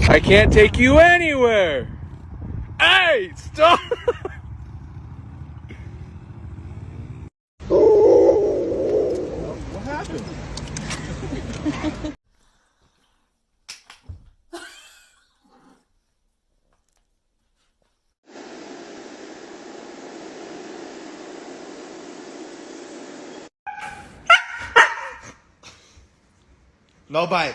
I can't take you anywhere. Hey, stop. What happened? No bite.